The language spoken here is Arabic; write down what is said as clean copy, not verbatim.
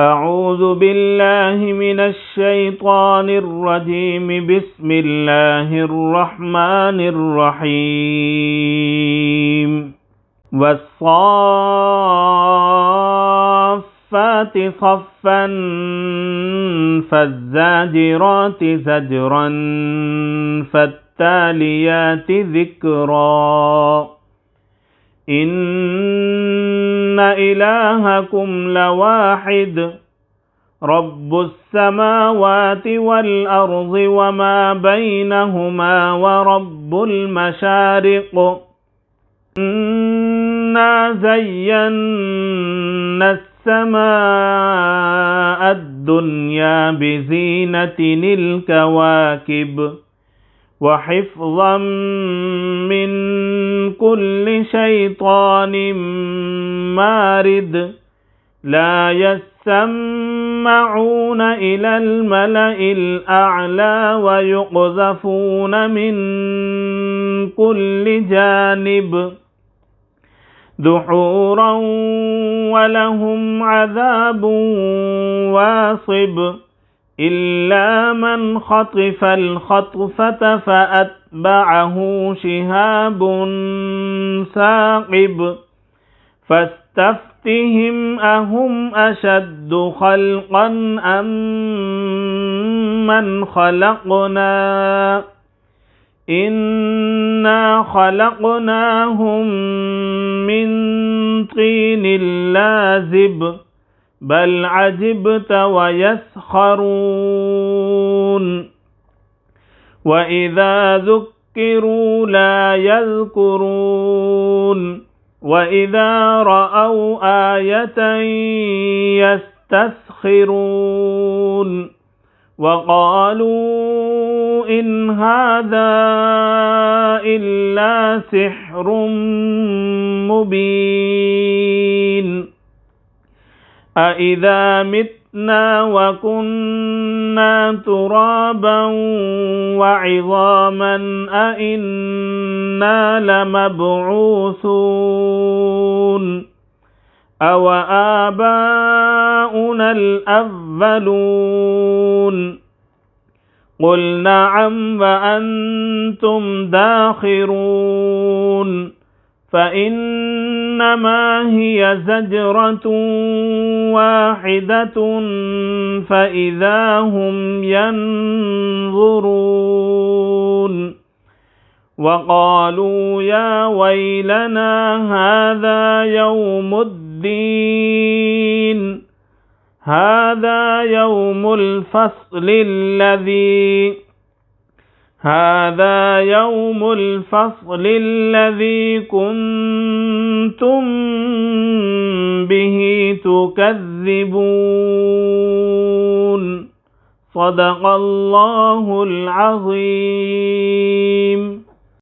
أعوذ بالله من الشيطان الرجيم. بسم الله الرحمن الرحيم. والصافات صفا فالزاجرات زجرا فالتاليات ذكرا إن إلهكم لواحد رب السماوات والأرض وما بينهما ورب المشارق إنا زينا السماء الدنيا بزينة الكواكب وحفظا من كل شيطان مارد لا يسمعون إلى الملأ الأعلى ويقذفون من كل جانب دحورا ولهم عذاب واصب إلا من خطف الخطفة فأتبعه شهاب ثاقب فاستفتهم أهم أشد خلقا أم من خلقنا إنا خلقناهم من طين لازب بل عجبت ويسخرون وإذا ذكروا لا يذكرون وإذا رأوا آية يستسخرون وقالوا إن هذا إلا سحر مبين أإذا متنا وكنا ترابا وعظاما أإنا لمبعوثون أو آباؤنا الأولون قل نعم وأنتم داخرون فإنما هي زجرة واحدة فإذا هم ينظرون وقالوا يا ويلنا هذا يوم الدين هذا يوم الفصل الذي كنتم به تكذبون صدق الله العظيم.